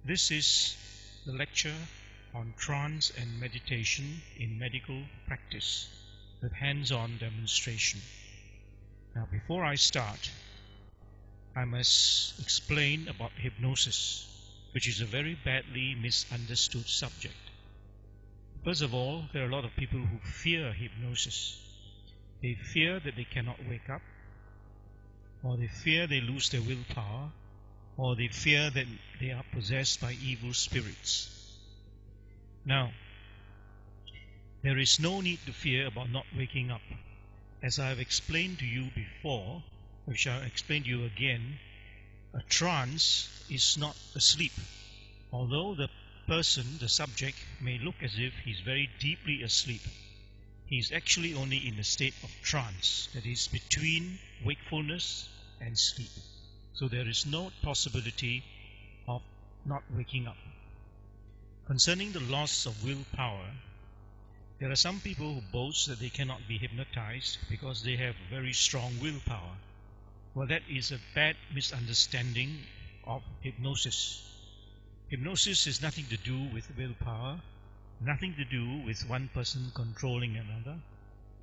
This is the lecture on trance and meditation in medical practice with hands-on demonstration. Now, before I start, I must explain about hypnosis, which is a very badly misunderstood subject. First of all, there are a lot of people who fear hypnosis. They fear that they cannot wake up, or they fear they lose their willpower, or they fear that they are possessed by evil spirits. Now, there is no need to fear about not waking up. As I have explained to you before, which I'll explain to you again, a trance is not asleep. Although the person, the subject, may look as if he's very deeply asleep, he's actually only in a state of trance, that is between wakefulness and sleep. So there is no possibility of not waking up. Concerning the loss of willpower, there are some people who boast that they cannot be hypnotized because they have very strong willpower. Well, that is a bad misunderstanding of hypnosis. Hypnosis has nothing to do with willpower, nothing to do with one person controlling another.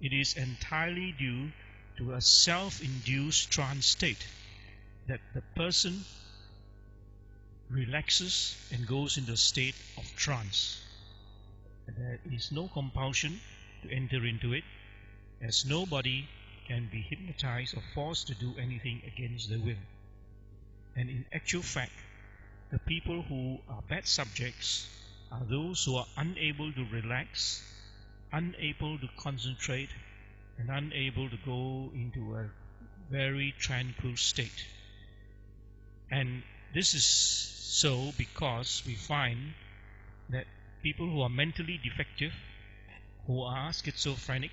It is entirely due to a self-induced trance state that the person relaxes and goes into a state of trance. There is no compulsion to enter into it, as nobody can be hypnotized or forced to do anything against their will. And in actual fact, the people who are bad subjects are those who are unable to relax, unable to concentrate, and unable to go into a very tranquil state. And this is so because we find that people who are mentally defective, who are schizophrenic,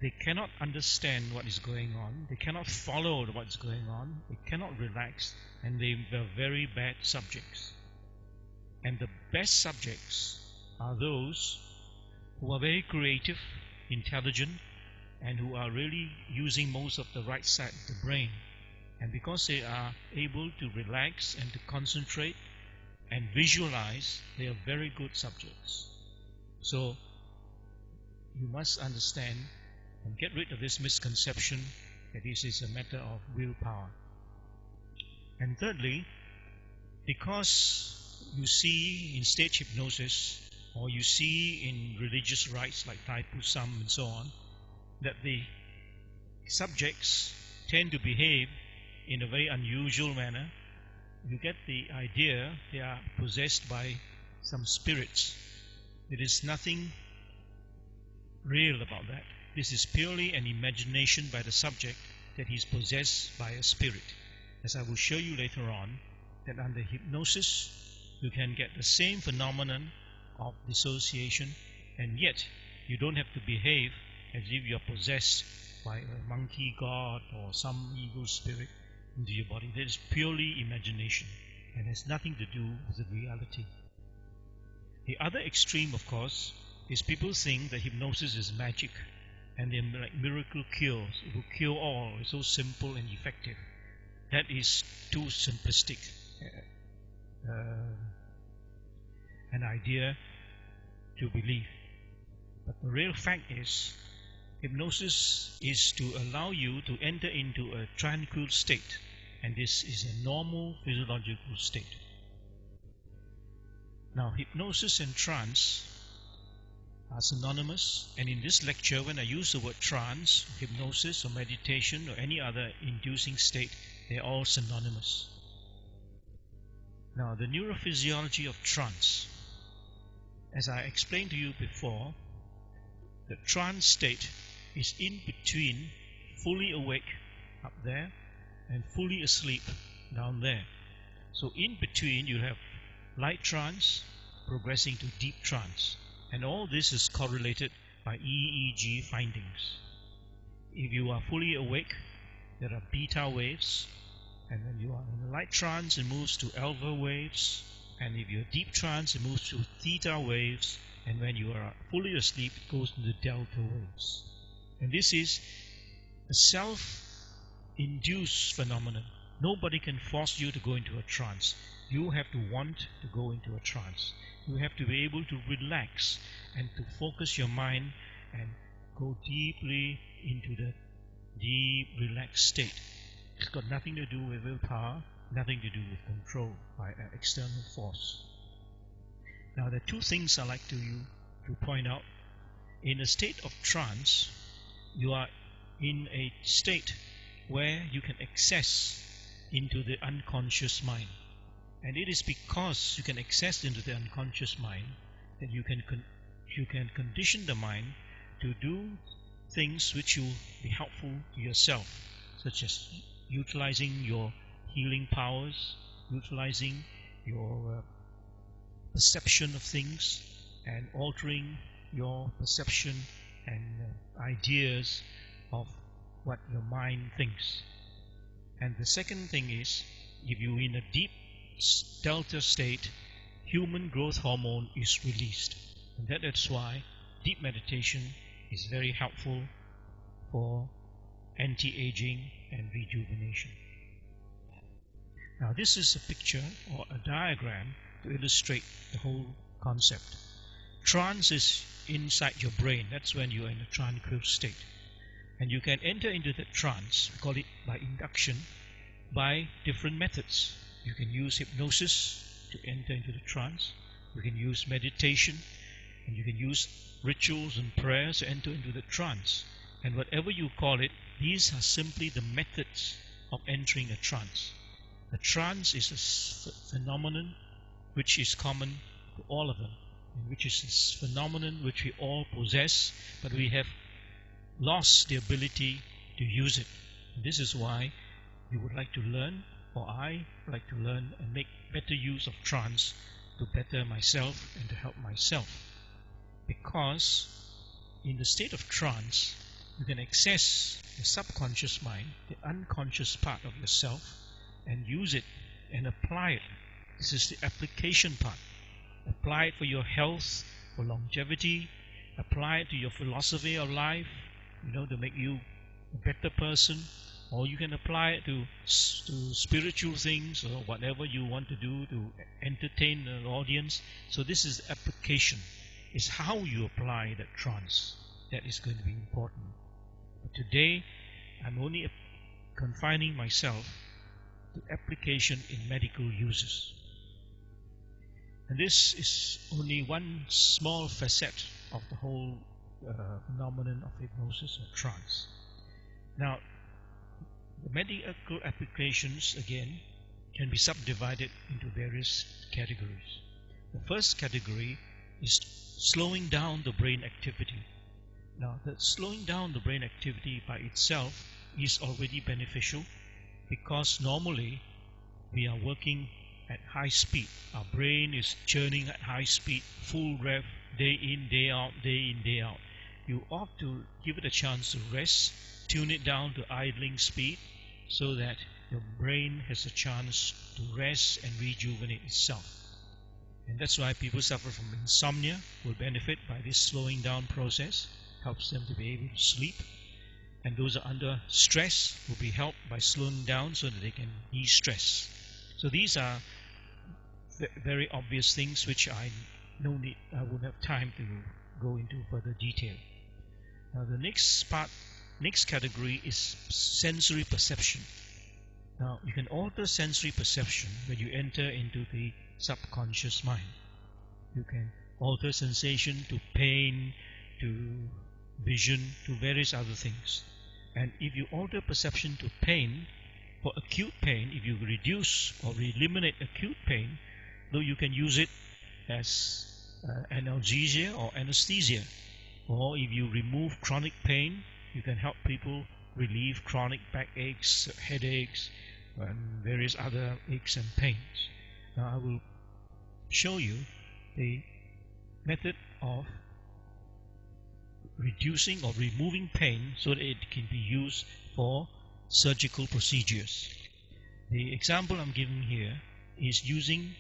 they cannot understand what is going on, they cannot follow what is going on, they cannot relax, and they are very bad subjects. And the best subjects are those who are very creative, intelligent, and who are really using most of the right side of the brain. And because they are able to relax and to concentrate and visualize, they are very good subjects. So you must understand and get rid of this misconception that this is a matter of willpower. And thirdly, because you see in stage hypnosis, or you see in religious rites like Taipusam and so on, that the subjects tend to behave in a very unusual manner, you get the idea they are possessed by some spirits. There is nothing real about that. This is purely an imagination by the subject that he is possessed by a spirit. As I will show you later on, that under hypnosis you can get the same phenomenon of dissociation, and yet you don't have to behave as if you are possessed by a monkey god or some evil spirit into your body. That is purely imagination and has nothing to do with the reality. The other extreme, of course, is people think that hypnosis is magic and they're like miracle cures. It will cure all. It's so simple and effective. That is too simplistic an idea to believe. But the real fact is, hypnosis is to allow you to enter into a tranquil state, and this is a normal physiological state. Now, hypnosis and trance are synonymous, and in this lecture, when I use the word trance, hypnosis or meditation or any other inducing state, they're all synonymous. Now, the neurophysiology of trance. As I explained to you before, the trance state is in between fully awake up there and fully asleep down there. So in between you have light trance progressing to deep trance, and all this is correlated by EEG findings. If you are fully awake, there are beta waves, and when you are in a light trance, it moves to alpha waves, and if you're deep trance, it moves to theta waves, and when you are fully asleep, it goes into delta waves. And this is a self-induced phenomenon. Nobody can force you to go into a trance. You have to want to go into a trance. You have to be able to relax and to focus your mind and go deeply into the deep relaxed state. It's got nothing to do with willpower, nothing to do with control by an external force. Now there are two things I like to point out. In a state of trance, you are in a state where you can access into the unconscious mind. And it is because you can access into the unconscious mind that you can condition the mind to do things which will be helpful to yourself, such as utilizing your healing powers, utilizing your perception of things, and altering your perception and ideas of what your mind thinks. And the second thing is, if you're in a deep delta state, human growth hormone is released. And that is why deep meditation is very helpful for anti-aging and rejuvenation. Now this is a picture or a diagram to illustrate the whole concept. Trance is inside your brain. That's when you're in a tranquil state. And you can enter into the trance, we call it by induction, by different methods. You can use hypnosis to enter into the trance. You can use meditation, and you can use rituals and prayers to enter into the trance. And whatever you call it, these are simply the methods of entering a trance. A trance is a phenomenon which is common to all of them, which is this phenomenon which we all possess, but we have lost the ability to use it. And this is why you would like to learn, or I would like to learn and make better use of trance to better myself and to help myself. Because in the state of trance, you can access the subconscious mind, the unconscious part of yourself, and use it and apply it. This is the application part. Apply it for your health, for longevity. Apply it to your philosophy of life, to make you a better person. Or you can apply it to spiritual things or whatever you want to do to entertain an audience. So this is application. It's how you apply that trance that is going to be important. But today, I'm only confining myself to application in medical uses. And this is only one small facet of the whole phenomenon of hypnosis or trance. Now, the medical applications, again, can be subdivided into various categories. The first category is slowing down the brain activity. Now, the slowing down the brain activity by itself is already beneficial, because normally we are working at high speed. Our brain is churning at high speed, full rev, day in, day out, day in, day out. You ought to give it a chance to rest, tune it down to idling speed, so that your brain has a chance to rest and rejuvenate itself. And that's why people suffer from insomnia will benefit by this slowing down process, helps them to be able to sleep. And those are under stress will be helped by slowing down so that they can de-stress. So these are very obvious things which I won't have time to go into further detail. Now the next category is sensory perception. Now you can alter sensory perception when you enter into the subconscious mind. You can alter sensation to pain, to vision, to various other things. And if you alter perception to pain, for acute pain, if you reduce or eliminate acute pain, though you can use it as analgesia or anesthesia. Or if you remove chronic pain, you can help people relieve chronic backaches, headaches, and various other aches and pains. Now I will show you the method of reducing or removing pain so that it can be used for surgical procedures. The example I'm giving here is using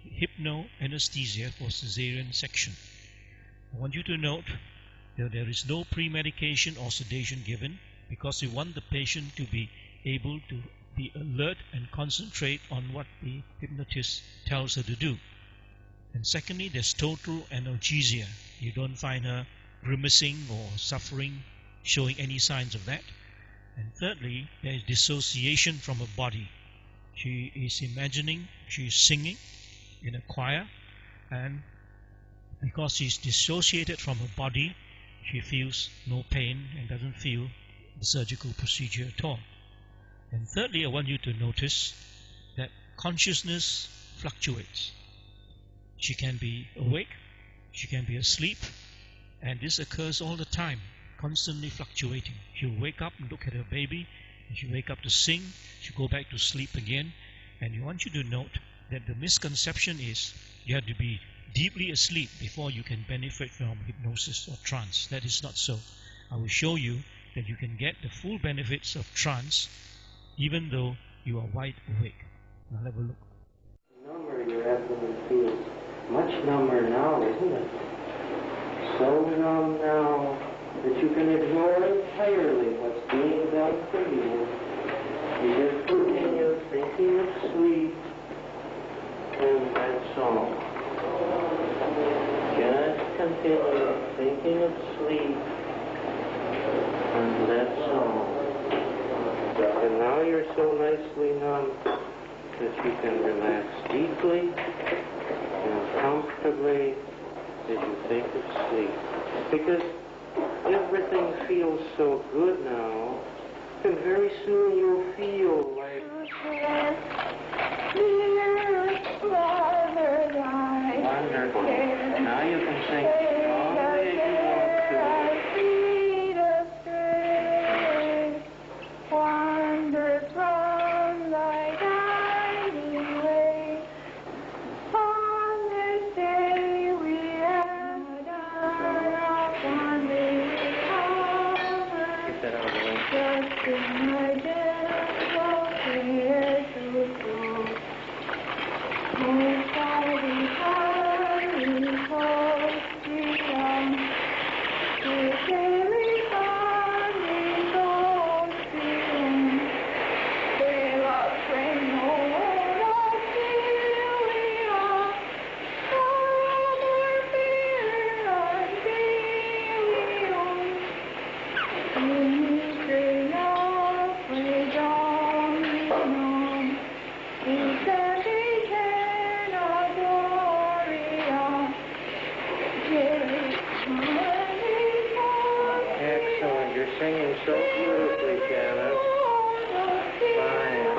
hypnoanesthesia for cesarean section. I want you to note that there is no pre-medication or sedation given, because we want the patient to be able to be alert and concentrate on what the hypnotist tells her to do. And secondly, there's total analgesia. You don't find her grimacing or suffering, showing any signs of that. And thirdly, there is dissociation from her body. She is imagining she's singing in a choir, and because she's dissociated from her body, she feels no pain and doesn't feel the surgical procedure at all. And thirdly, I want you to notice that consciousness fluctuates. She can be awake, she can be asleep, and this occurs all the time, constantly fluctuating. She'll wake up and look at her baby, and she'll wake up to sing, she'll go back to sleep again. And I want you to note that the misconception is you have to be deeply asleep before you can benefit from hypnosis or trance. That is not so. I will show you that you can get the full benefits of trance even though you are wide awake. Now have a look. Number, your abdomen feels much number now, isn't it? So numb now that you can ignore entirely what's being done for you. You just continue thinking of sleep, and that's all. Just continue thinking of sleep, and that's all. And now you're so nicely numb that you can relax deeply and comfortably as you think of sleep. Because everything feels so good now, and very soon you'll feel like... Wonderful. Now you can sing all the way you want to. Singing so beautifully, Janet. Fine.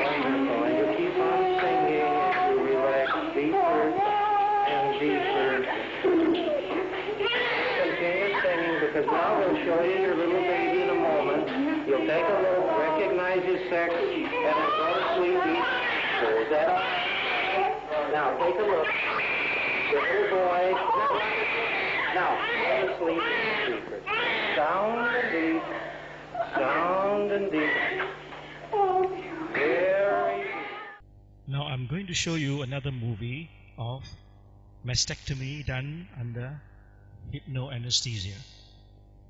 Wonderful. And you keep on singing as you relax deeper and deeper. Continue singing, because now we'll show you your little baby in a moment. You'll take a look, recognize his sex, and then go to sleep each. Is that all? Now, take a look. Your little boy. Now, go to sleep deeper. Sound and deep. Sound and deep. Very deep. Now I'm going to show you another movie of mastectomy done under hypnoanesthesia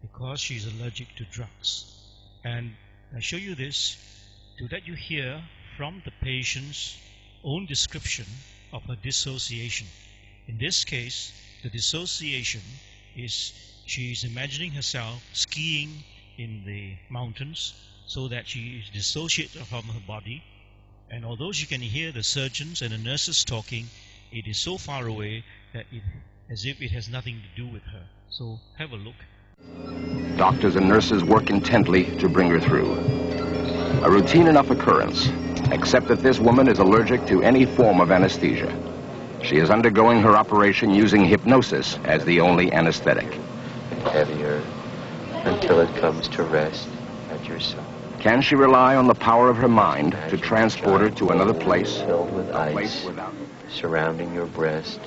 because she's allergic to drugs. And I show you this to let you hear from the patient's own description of her dissociation. In this case, the dissociation is she's imagining herself skiing in the mountains so that she is dissociated from her body, and although she can hear the surgeons and the nurses talking, it is so far away that as if it has nothing to do with her. So have a look. Doctors and nurses work intently to bring her through. A routine enough occurrence, except that this woman is allergic to any form of anesthesia. She is undergoing her operation using hypnosis as the only anesthetic. Heavier until it comes to rest at your side. Can she rely on the power of her mind to transport her to another place? Filled with A place ice, without... surrounding your breast,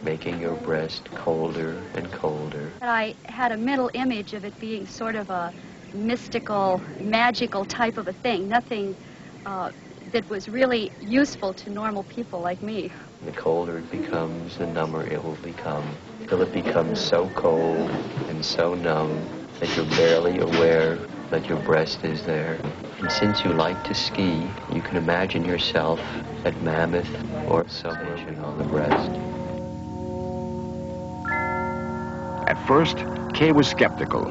making your breast colder and colder. I had a mental image of it being sort of a mystical, magical type of a thing, nothing that was really useful to normal people like me. The colder it becomes, the number it will become, till it becomes so cold and so numb that you're barely aware that your breast is there. And since you like to ski, you can imagine yourself at Mammoth or somewhere on the breast. At first, Kay was skeptical,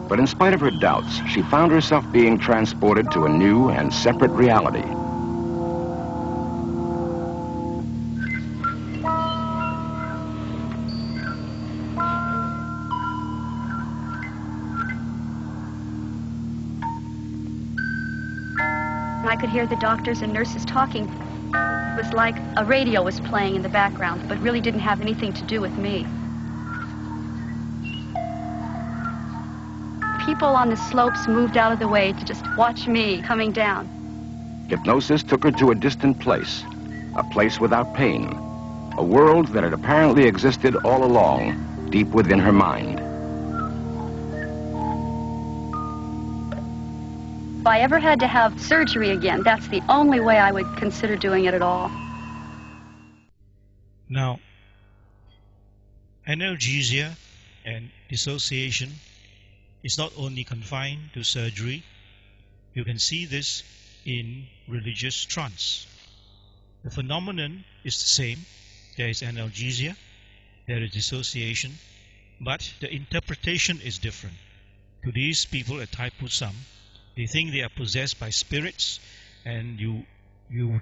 but in spite of her doubts, she found herself being transported to a new and separate reality. I could hear the doctors and nurses talking. It was like a radio was playing in the background, but really didn't have anything to do with me. People on the slopes moved out of the way to just watch me coming down. Hypnosis took her to a distant place, a place without pain, a world that had apparently existed all along, deep within her mind. If I ever had to have surgery again, that's the only way I would consider doing it at all. Now, analgesia and dissociation is not only confined to surgery. You can see this in religious trance. The phenomenon is the same. There is analgesia, there is dissociation, but the interpretation is different. To these people at Thaipusam, they think they are possessed by spirits, and you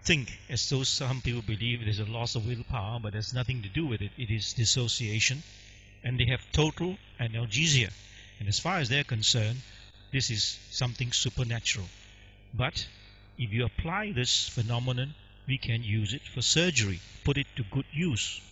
think, as though some people believe there's a loss of willpower, but there's nothing to do with it. It is dissociation, and they have total analgesia. And as far as they're concerned, this is something supernatural. But if you apply this phenomenon, we can use it for surgery, put it to good use.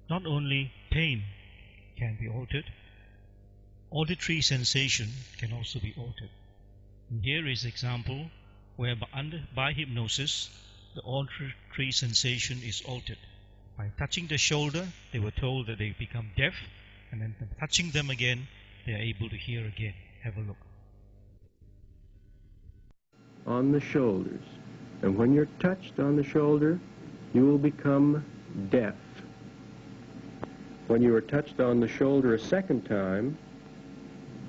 Not only pain can be altered, auditory sensation can also be altered. And here is an example where by hypnosis, the auditory sensation is altered. By touching the shoulder, they were told that they become deaf, and then touching them again, they are able to hear again. Have a look. On the shoulders. And when you're touched on the shoulder, you will become deaf. When you are touched on the shoulder a second time,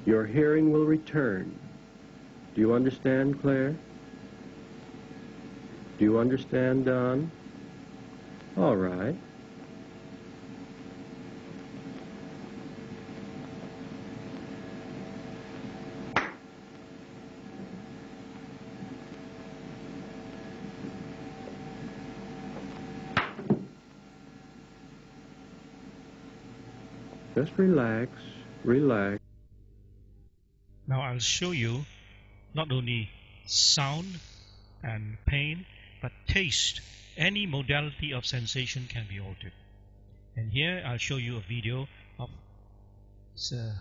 your hearing will return. Do you understand, Claire? Do you understand, Don? All right. Just relax, relax. Now I'll show you not only sound and pain, but taste. Any modality of sensation can be altered. And here I'll show you a video of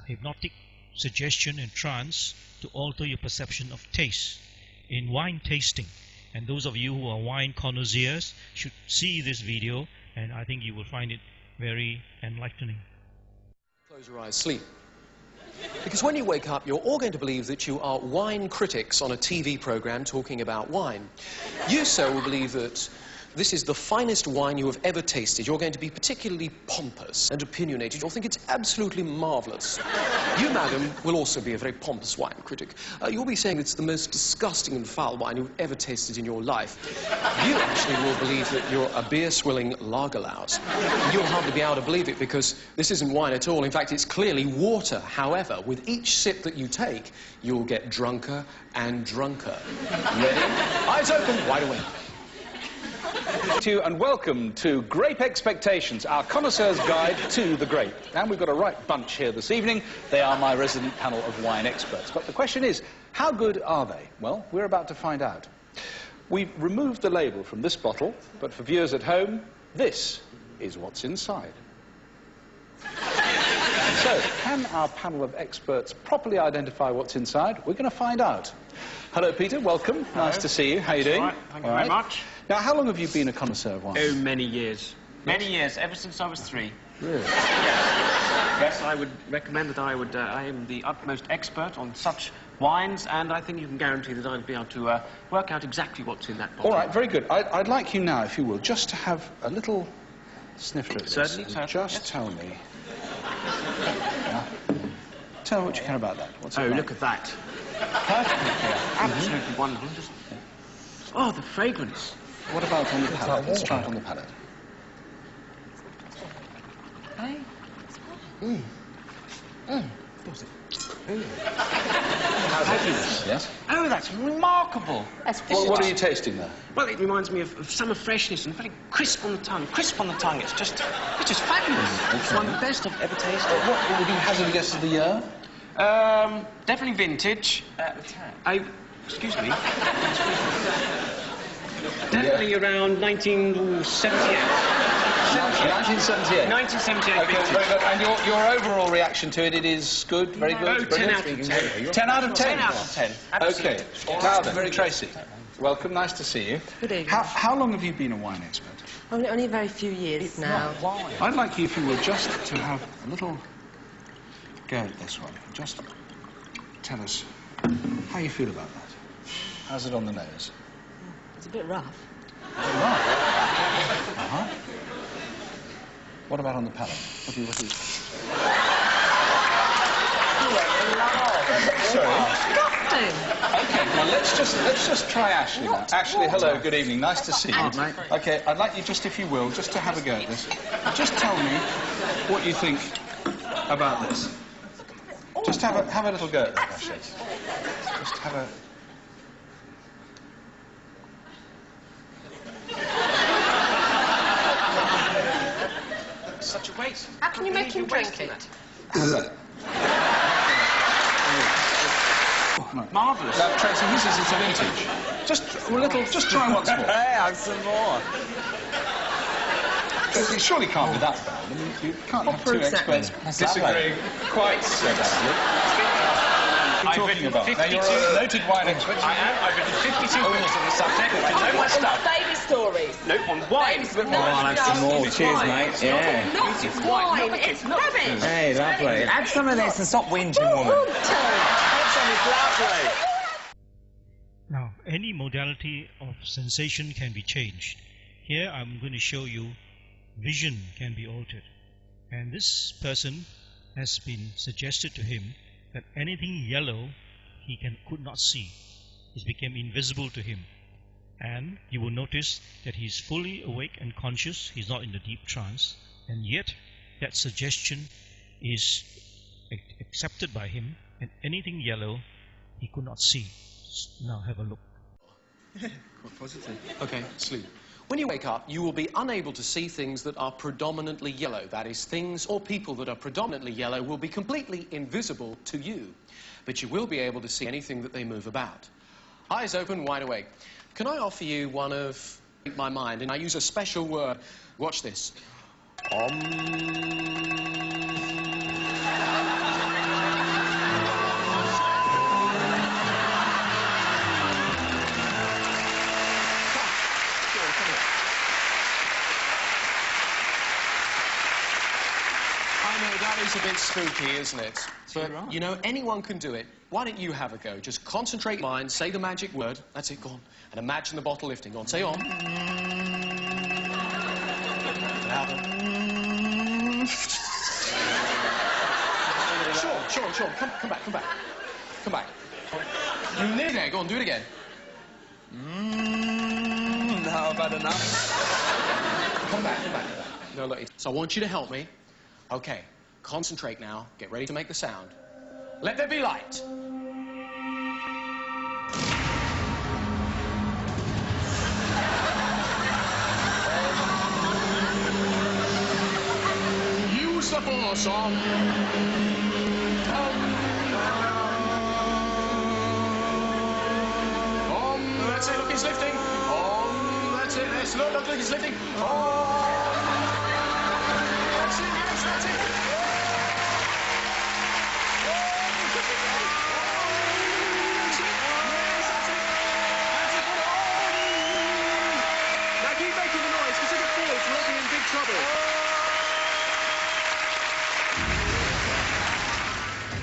hypnotic suggestion and trance to alter your perception of taste in wine tasting. And those of you who are wine connoisseurs should see this video, and I think you will find it very enlightening. Close your eyes, sleep. Because when you wake up, you're all going to believe that you are wine critics on a TV program talking about wine. You, sir, will believe that this is the finest wine you have ever tasted. You're going to be particularly pompous and opinionated. You'll think it's absolutely marvellous. You, madam, will also be a very pompous wine critic. You'll be saying it's the most disgusting and foul wine you've ever tasted in your life. You actually will believe that you're a beer-swilling lagerlouse. You'll hardly be able to believe it because this isn't wine at all. In fact, it's clearly water. However, with each sip that you take, you'll get drunker and drunker. Ready? Eyes open, wide awake. And welcome to Grape Expectations, our connoisseur's guide to the grape. And we've got a right bunch here this evening. They are my resident panel of wine experts. But the question is, how good are they? Well, we're about to find out. We've removed the label from this bottle, but for viewers at home, this is what's inside. So, can our panel of experts properly identify what's inside? We're going to find out. Hello, Peter. Welcome. Hello. Nice to see you. How are you doing? All right. Thank you very much. Now, how long have you been a connoisseur of wine? Oh, many years. Many years, ever since I was 3. Really? Yes, I would recommend that I am the utmost expert on such wines, and I think you can guarantee that I'll be able to work out exactly what's in that bottle. All right, very good. I'd like you now, if you will, just to have a little snifter at this. Certainly, and just tell me. Tell me what you can about that. What's it Oh, like? look at that. Perfectly clear. Absolutely wonderful. Just... Oh, the fragrance. What about on the palate? Let's try it on the palate. Hey. Fabulous. Yes? Oh, that's remarkable. What are you tasting there? Well, it reminds me of summer freshness and very crisp on the tongue. Crisp on the tongue. It's just fabulous. It's one of the best I've ever tasted. What would you hazard a guess of the year? Definitely vintage. Excuse me. Definitely around 1978. 1978. 1978 Okay, vintage. very good. And your overall reaction to it, it is good, very good? Oh, 10 out of 10. 10 out of 10? 10 out of 10. Absolutely. Okay. Now then, Tracy, welcome, nice to see you. Good evening. How long have you been a wine expert? Only a very few years now. I'd like you, if you would, just to have a little go at this one. Just tell us how you feel about that. How's it on the nose? It's a bit rough. Uh-huh. What about on the palate? What do you... Sorry. Okay, well, let's just try Ashley now. Ashley, hello, good evening, nice to see you. Okay, I'd like you just, if you will, just to have a go at this. Just tell me what you think about this. Just have a little go at that, Ashley. Just have a... Such a waste. How can you make him drink it? How's that? Marvellous. Now, Tracy, he says it's a vintage. Just try once more. Hey, have some more. It surely can't be that bad. I mean, you can't have two experts disagreeing quite so badly. What are you talking about? Now, you're a noted wine expert. I am. I've written 52 books on the subject. I know my stuff. Baby stories. No, on wine. I'll have some more. Cheers, mate. Yeah. Not wine. It's rubbish. Hey, lovely. Add some of this and stop whinging, woman. Now, any modality of sensation can be changed. Here I'm going to show you vision can be altered. And this person has been suggested to him that anything yellow he could not see. It became invisible to him. And you will notice that he's fully awake and conscious. He's not in the deep trance. And yet that suggestion is accepted by him, and anything yellow he could not see. Now have a look. Quite positive. Okay, sleep. When you wake up, you will be unable to see things that are predominantly yellow. That is, things or people that are predominantly yellow will be completely invisible to you. But you will be able to see anything that they move about. Eyes open, wide awake. Can I offer you one of my mind? And I use a special word. Watch this. a bit spooky, isn't it? But, right. you know, anyone can do it. Why don't you have a go? Just concentrate your mind, say the magic word. That's it, go on. And imagine the bottle lifting. Go on, say on. Louder. Sean, come back. Come back. You're near there. Go on, do it again. Now I've had enough. Come back. No, look, so I want you to help me. Okay, concentrate now. Get ready to make the sound. Let there be light. Use the force on. That's it, look, he's lifting. That's it, look, he's lifting. That's it, yes, that's it. Now keep making the noise, because if it falls, we'll be in big trouble.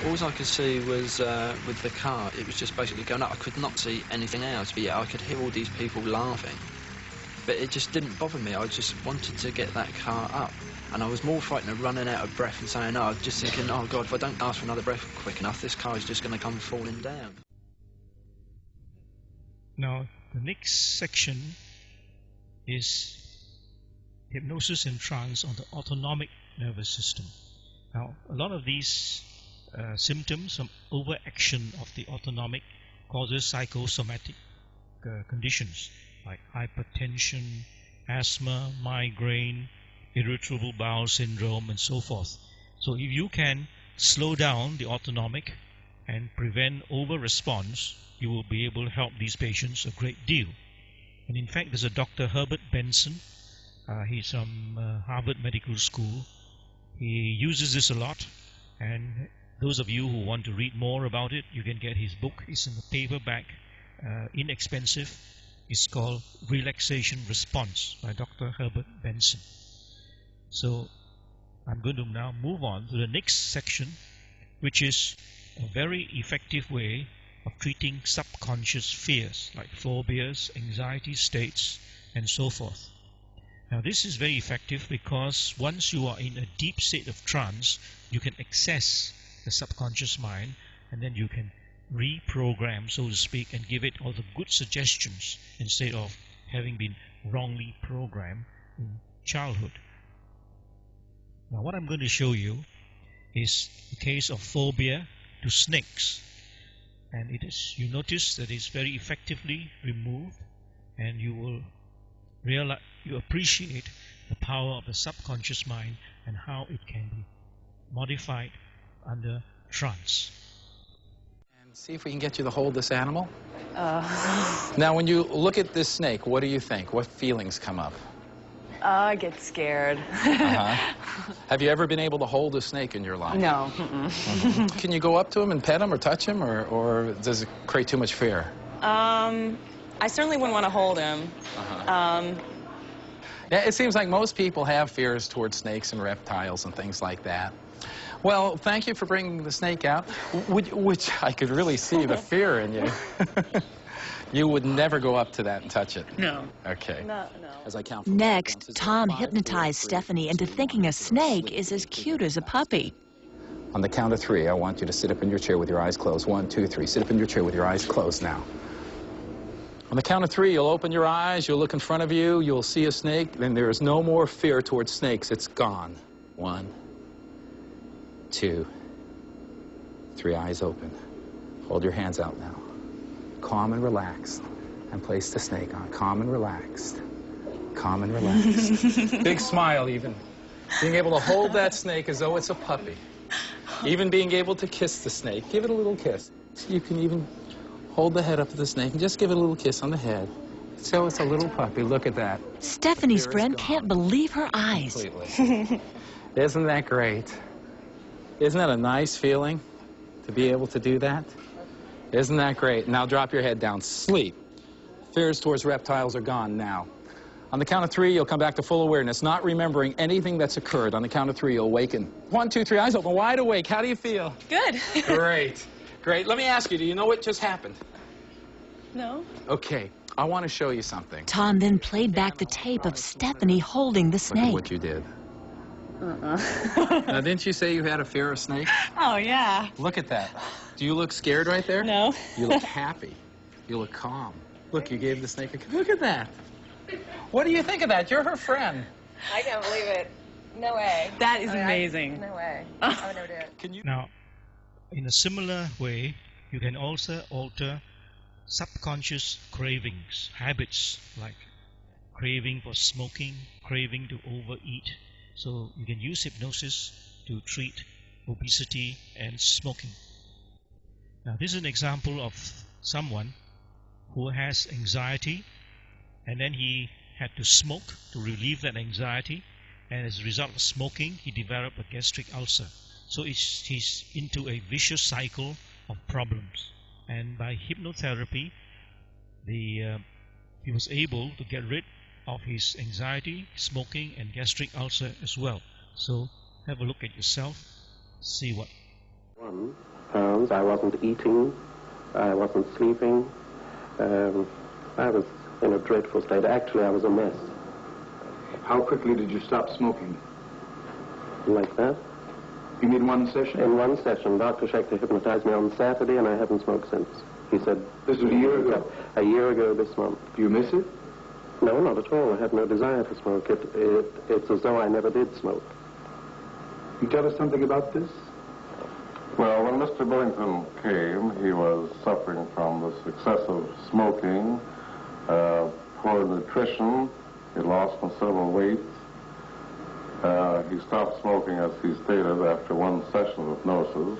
All I could see was, with the car, it was just basically going up. I could not see anything else, but yeah, I could hear all these people laughing. But it just didn't bother me. I just wanted to get that car up. And I was more frightened of running out of breath and saying, oh, just thinking, oh, God, if I don't ask for another breath quick enough, this car is just going to come falling down. Now, the next section is hypnosis and trance on the autonomic nervous system. Now, a lot of these symptoms of overaction of the autonomic causes psychosomatic conditions like hypertension, asthma, migraine, irritable bowel syndrome, and so forth. So if you can slow down the autonomic and prevent over-response, you will be able to help these patients a great deal. And in fact, there's a Dr. Herbert Benson. He's from Harvard Medical School. He uses this a lot, and those of you who want to read more about it, you can get his book. It's in the paperback, inexpensive. It's called Relaxation Response by Dr. Herbert Benson. So I'm going to now move on to the next section, which is a very effective way of treating subconscious fears like phobias, anxiety states, and so forth. Now this is very effective because once you are in a deep state of trance, you can access the subconscious mind, and then you can reprogram, so to speak, and give it all the good suggestions instead of having been wrongly programmed in childhood. Now what I'm going to show you is the case of phobia to snakes, and it is, you notice that it's very effectively removed, and you will realize, you appreciate the power of the subconscious mind and how it can be modified under trance. And see if we can get you to hold this animal. Now, when you look at this snake, what do you think? What feelings come up? I get scared. Have you ever been able to hold a snake in your life? No. Can you go up to him and pet him or touch him, or does it create too much fear? I certainly wouldn't want to hold him. Yeah, it seems like most people have fears towards snakes and reptiles and things like that. Well, thank you for bringing the snake out, which I could really see the fear in you. You would never go up to that and touch it? No. Okay. No. As I count Next, Tom hypnotized Stephanie into thinking a snake is as cute as a puppy. On the count of 3, I want you to sit up in your chair with your eyes closed. 1, 2, 3. Sit up in your chair with your eyes closed now. On the count of 3, you'll open your eyes, you'll look in front of you, you'll see a snake, then there is no more fear towards snakes. It's gone. 1, 2, 3, eyes open. Hold your hands out now. Calm and relaxed. And place the snake on. Calm and relaxed. Calm and relaxed. Big smile even. Being able to hold that snake as though it's a puppy. Even being able to kiss the snake. Give it a little kiss. You can even hold the head up of the snake and just give it a little kiss on the head. So it's a little puppy. Look at that. Stephanie's friend can't believe her eyes. Completely. Isn't that great? Isn't that a nice feeling to be able to do that? Isn't that great? Now drop your head down. Sleep. Fears towards reptiles are gone now. On the count of 3, you'll come back to full awareness, not remembering anything that's occurred. On the count of 3, you'll awaken. 1, 2, 3, eyes open, wide awake. How do you feel? Good. Great. Great. Let me ask you, do you know what just happened? No. Okay, I want to show you something. Tom then played back the tape of Stephanie holding the Look at snake. what you did. Now, didn't you say you had a fear of snakes? Oh, yeah. Look at that. Do you look scared right there? No. You look happy. You look calm. Look, you gave the snake a... Look at that. What do you think of that? You're her friend. I can't believe it. No way. That is amazing. No way. I would never do it. Now, in a similar way, you can also alter subconscious cravings, habits like craving for smoking, craving to overeat. So you can use hypnosis to treat obesity and smoking. Now, this is an example of someone who has anxiety, and then he had to smoke to relieve that anxiety, and as a result of smoking, he developed a gastric ulcer. So he's into a vicious cycle of problems. And by hypnotherapy, he was able to get rid of his anxiety, smoking, and gastric ulcer as well. So have a look at yourself, see what. 1 pounds, I wasn't eating, I wasn't sleeping, I was in a dreadful state. Actually, I was a mess. How quickly did you stop smoking? Like that? You mean one session? In one session. Dr. Schechter hypnotized me on Saturday, and I haven't smoked since. He said... This was a year ago? A year ago this month. Do you miss it? No, not at all. I have no desire to smoke. It's as though I never did smoke. Can you tell us something about this? Well, when Mr. Billington came, he was suffering from this excessive smoking, poor nutrition. He lost considerable weight. He stopped smoking, as he stated, after one session of hypnosis,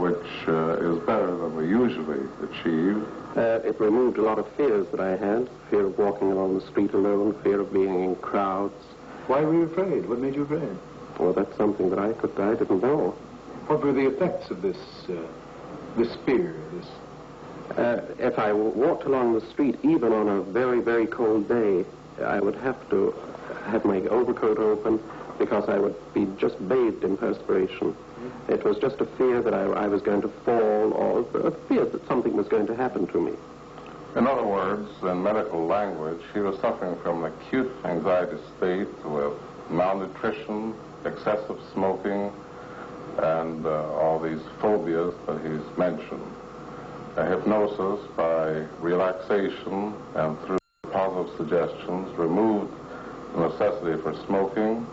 which is better than we usually achieve. It removed a lot of fears that I had. Fear of walking along the street alone, fear of being in crowds. Why were you afraid? What made you afraid? Well, that's something that I didn't know. What were the effects of this fear, if I walked along the street, even on a very, very cold day, I would have to have my overcoat open because I would be just bathed in perspiration. It was just a fear that I was going to fall, or a fear that something was going to happen to me. In other words, in medical language, he was suffering from an acute anxiety state with malnutrition, excessive smoking, and all these phobias that he's mentioned. Hypnosis, by relaxation and through positive suggestions, removed the necessity for smoking,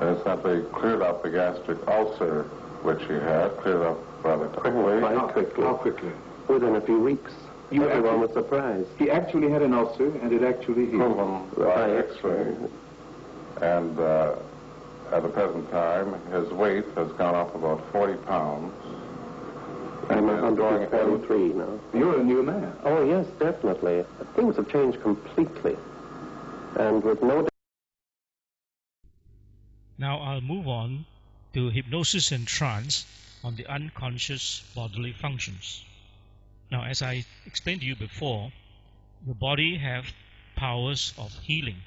and simply cleared up the gastric ulcer which he had, cleared up rather quickly. Quite quickly. How quickly? Within a few weeks. Everyone was surprised. He actually had an ulcer, and it actually healed. Proven by X-ray. And at the present time, his weight has gone up about 40 pounds. I'm 143 now. You're a new man. Oh, yes, definitely. Things have changed completely. And with no... Now I'll move on to hypnosis and trance on the unconscious bodily functions. Now, as I explained to you before, the body have powers of healing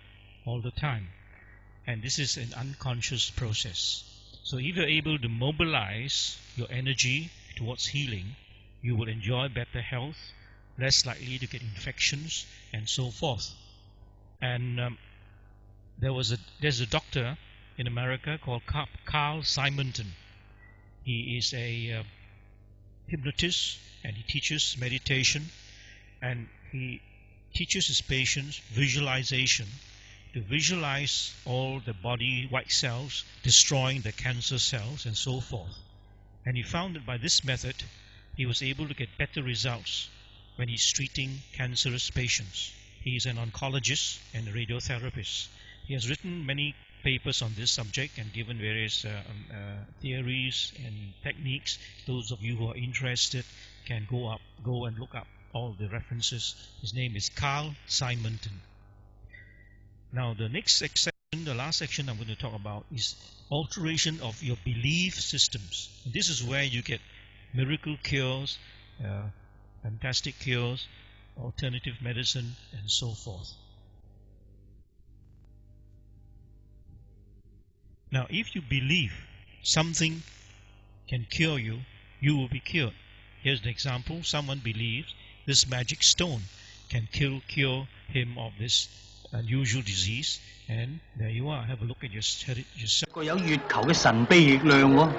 all the time. And this is an unconscious process. So if you're able to mobilize your energy towards healing, you will enjoy better health, less likely to get infections, and so forth. And there's a doctor in America called Carl Simonton. He is a hypnotist, and he teaches meditation, and he teaches his patients visualization, to visualize all the body white cells destroying the cancer cells and so forth. And he found that by this method he was able to get better results when he's treating cancerous patients. He is an oncologist and a radiotherapist. He has written many papers on this subject and given various theories and techniques. Those of you who are interested can go and look up all the references. His name is Carl Simonton. Now the next section, the last section I'm going to talk about, is alteration of your belief systems. And this is where you get miracle cures, fantastic cures, alternative medicine, and so forth. Now, if you believe something can cure you, you will be cured. Here's an example. Someone believes this magic stone can cure him of this unusual disease, and there you are. Have a look at yourself. 有月球嘅神秘力量喎，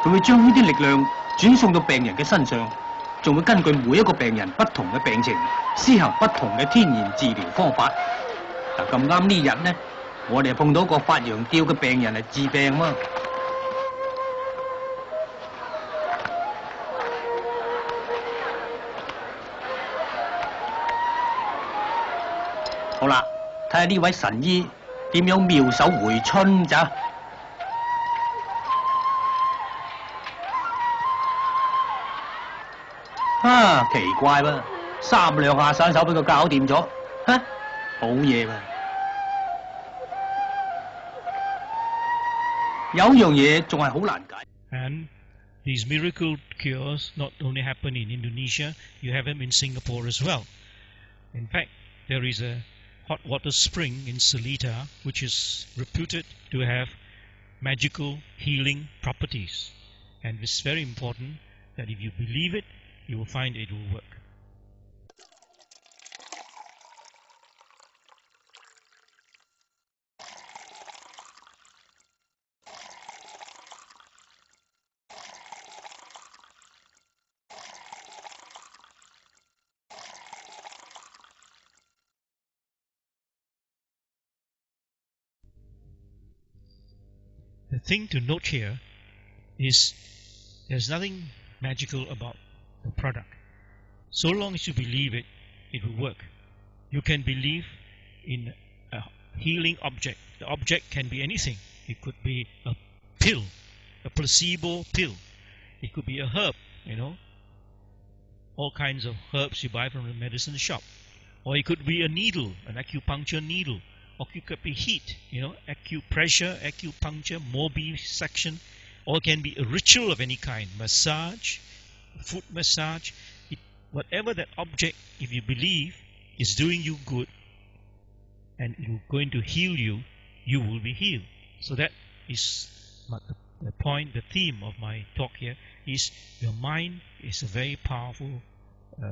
佢會將呢啲力量轉送到病人嘅身上，仲會根據每一個病人不同嘅病情，施行不同嘅天然治療方法。嗱，咁啱呢日呢，我哋碰到個發羊吊嘅病人嚟治病喎。好啦，睇下呢位神醫點樣妙手回春咋？啊，奇怪喎，3兩下散手俾佢搞掂咗，嚇，好嘢喎！有樣嘢仲係好難解。And these miracle cures not only happen in Indonesia, you have them in Singapore as well. In fact, there is a hot water spring in Seletar which is reputed to have magical healing properties. And it's very important that if you believe it, you will find it will work. The thing to note here is there's nothing magical about the product. So long as you believe it, it will work. You can believe in a healing object. The object can be anything. It could be a pill, a placebo pill. It could be a herb, you know, all kinds of herbs you buy from the medicine shop. Or it could be a needle, an acupuncture needle. Or it could be heat, you know, acupressure, acupuncture, Mobi section. Or it can be a ritual of any kind, massage, foot massage. Whatever that object, if you believe, is doing you good and it is going to heal you, you will be healed. So that is the point, the theme of my talk here is your mind is a very powerful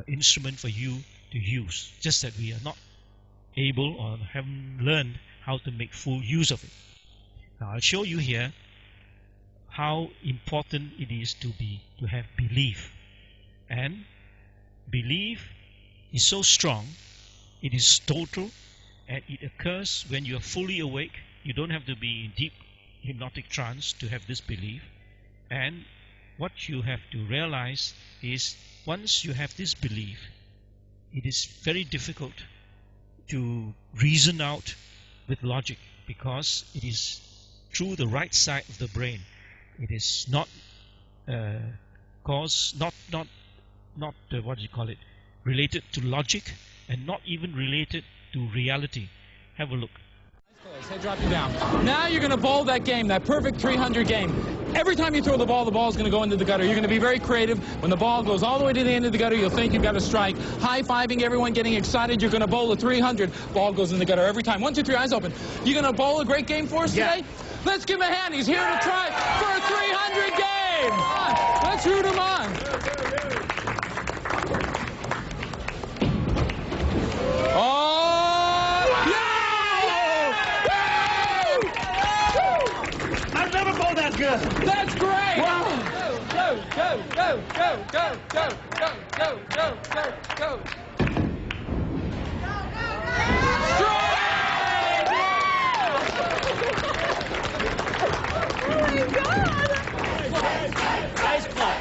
instrument for you to use. Just that we are not able or haven't learned how to make full use of it. Now I'll show you here how important it is to have belief. And belief is so strong, it is total, and it occurs when you are fully awake. You don't have to be in deep hypnotic trance to have this belief. And what you have to realize is once you have this belief, it is very difficult to reason out with logic because it is through the right side of the brain. It is not what do you call it, related to logic and not even related to reality. Have a look. Head drop you down. Now you're going to bowl that game, that perfect 300 game. Every time you throw the ball is going to go into the gutter. You're going to be very creative. When the ball goes all the way to the end of the gutter, you'll think you've got a strike. High-fiving, everyone getting excited. You're going to bowl a 300. Ball goes in the gutter every time. 1, 2, 3, eyes open. You're going to bowl a great game for us today? Let's give him a hand. He's here to try for a 300 game. Come on. Let's root him on. Good. That's great! Wow. Go, go, go, go, go, go, go, go, go, go, go. Strike! Oh my God! Nice play.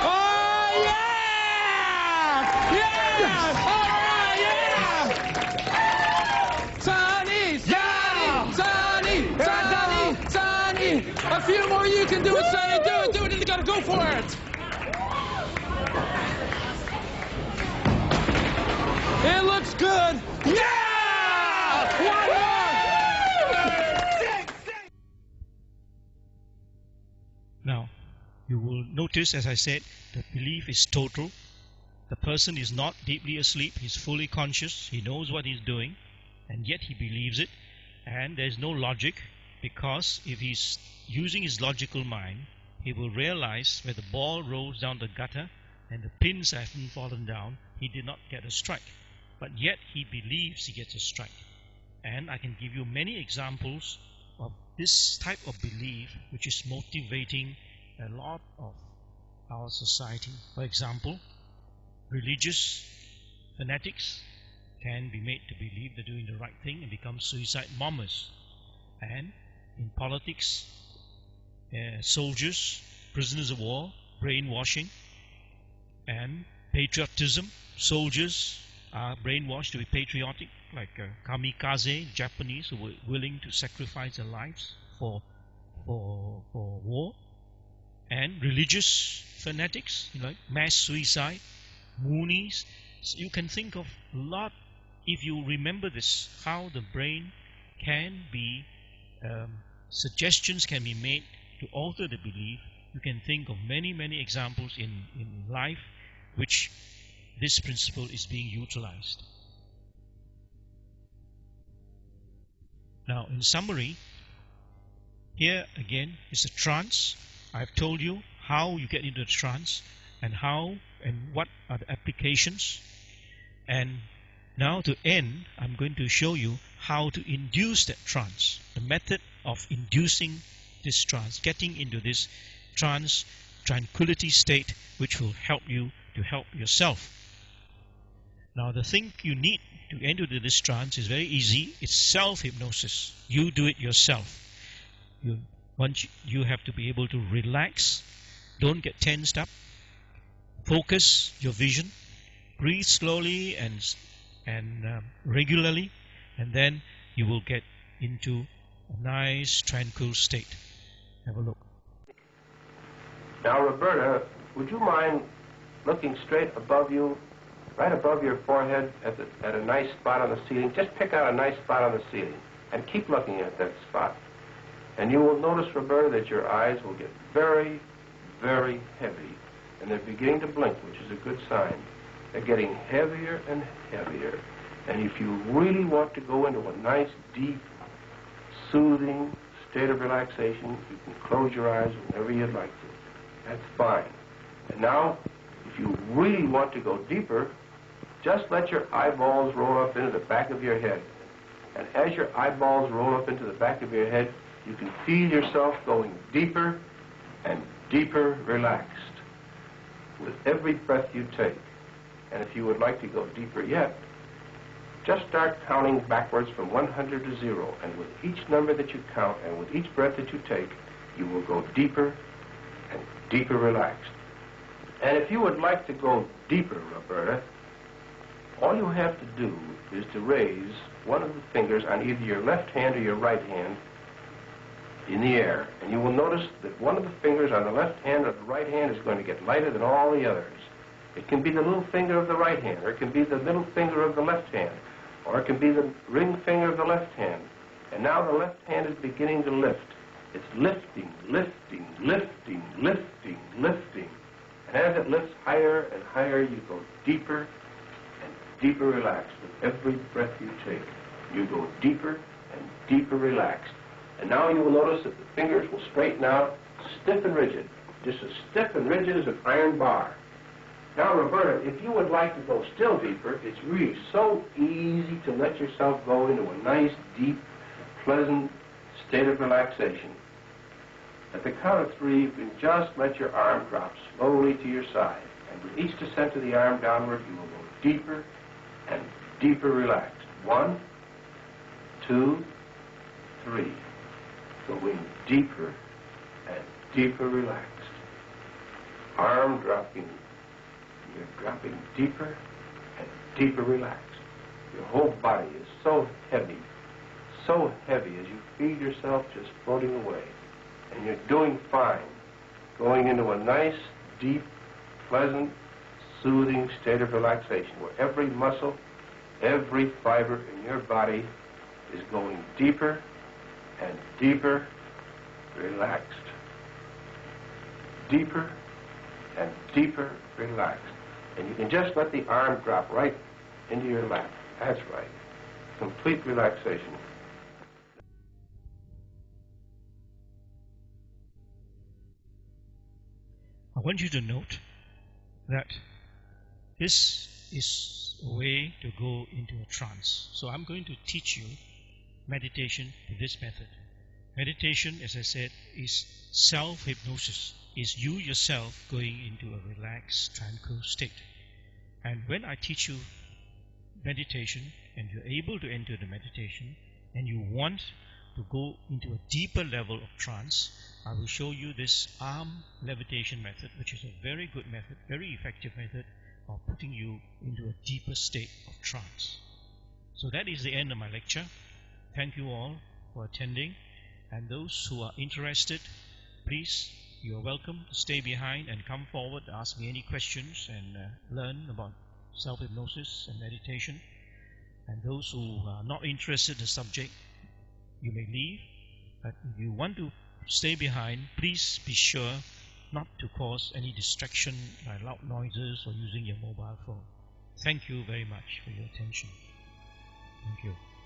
Oh yeah! Yeah! All right, yeah! Sonny! Sonny! Sonny! Sonny! Sonny! A few more, you can do it, Sonny. Do it. You gotta go for it. It looks good. Yeah! One more. Now, you will notice, as I said, the belief is total. The person is not deeply asleep. He's fully conscious. He knows what he's doing, and yet he believes it. And there's no logic, because if he's using his logical mind, he will realize where the ball rolls down the gutter and the pins haven't fallen down, he did not get a strike. But yet he believes he gets a strike. And I can give you many examples of this type of belief which is motivating a lot of our society. For example, religious fanatics can be made to believe they're doing the right thing and become suicide bombers. And in politics, soldiers, prisoners of war, brainwashing, and patriotism, soldiers are brainwashed to be patriotic, like kamikaze Japanese who were willing to sacrifice their lives for war. And religious fanatics, like mass suicide, Moonies. So you can think of a lot, if you remember this, how the brain can be, suggestions can be made to alter the belief. You can think of many, many examples in life which this principle is being utilized. Now, in summary, here again is a trance. I've told you how you get into the trance and how and what are the applications. And now to end, I'm going to show you how to induce that trance, the method of inducing this trance, getting into this trance, tranquility state, which will help you to help yourself. Now, the thing you need to enter into this trance is very easy. It's self-hypnosis. You do it yourself. You have to be able to relax. Don't get tensed up. Focus your vision. Breathe slowly and regularly, and then you will get into a nice, tranquil state. Have a look. Now, Roberta, would you mind looking straight above you, right above your forehead at a nice spot on the ceiling? Just pick out a nice spot on the ceiling and keep looking at that spot. And you will notice, Roberta, that your eyes will get very, very heavy. And they're beginning to blink, which is a good sign. They're getting heavier and heavier. And if you really want to go into a nice, deep, soothing state of relaxation, you can close your eyes whenever you'd like to. That's fine. And now, if you really want to go deeper, just let your eyeballs roll up into the back of your head. And as your eyeballs roll up into the back of your head, you can feel yourself going deeper and deeper relaxed with every breath you take. And if you would like to go deeper yet, just start counting backwards from 100 to 0. And with each number that you count and with each breath that you take, you will go deeper and deeper relaxed. And if you would like to go deeper, Roberta, all you have to do is to raise one of the fingers on either your left hand or your right hand in the air. And you will notice that one of the fingers on the left hand or the right hand is going to get lighter than all the others. It can be the little finger of the right hand, or it can be the middle finger of the left hand, or it can be the ring finger of the left hand. And now the left hand is beginning to lift. It's lifting, lifting, lifting, lifting, lifting. And as it lifts higher and higher, you go deeper and deeper relaxed. With every breath you take, you go deeper and deeper relaxed. And now you will notice that the fingers will straighten out, stiff and rigid, just as stiff and rigid as an iron bar. Now, Roberta, if you would like to go still deeper, it's really so easy to let yourself go into a nice, deep, pleasant state of relaxation. At the count of 3, you can just let your arm drop slowly to your side. And with each descent of the arm downward, you will go deeper and deeper relaxed. 1, 2, 3. Going deeper and deeper relaxed. Arm dropping. You're dropping deeper and deeper relaxed. Your whole body is so heavy as you feel yourself just floating away. And you're doing fine, going into a nice, deep, pleasant, soothing state of relaxation where every muscle, every fiber in your body is going deeper and deeper relaxed. Deeper and deeper relaxed. And you can just let the arm drop right into your lap. That's right. Complete relaxation. want you to note that this is a way to go into a trance. So I'm going to teach you meditation with this method. Meditation, as I said, is self-hypnosis, is you yourself going into a relaxed, tranquil state. And when I teach you meditation, and you're able to enter the meditation, and you want to go into a deeper level of trance, I will show you this arm levitation method, which is a very good method, very effective method of putting you into a deeper state of trance. So that is the end of my lecture. Thank you all for attending, and those who are interested, please, you are welcome to stay behind and come forward, ask me any questions and learn about self-hypnosis and meditation. And those who are not interested in the subject, you may leave, but if you want to stay behind, please be sure not to cause any distraction by loud noises or using your mobile phone. Thank you very much for your attention. Thank you.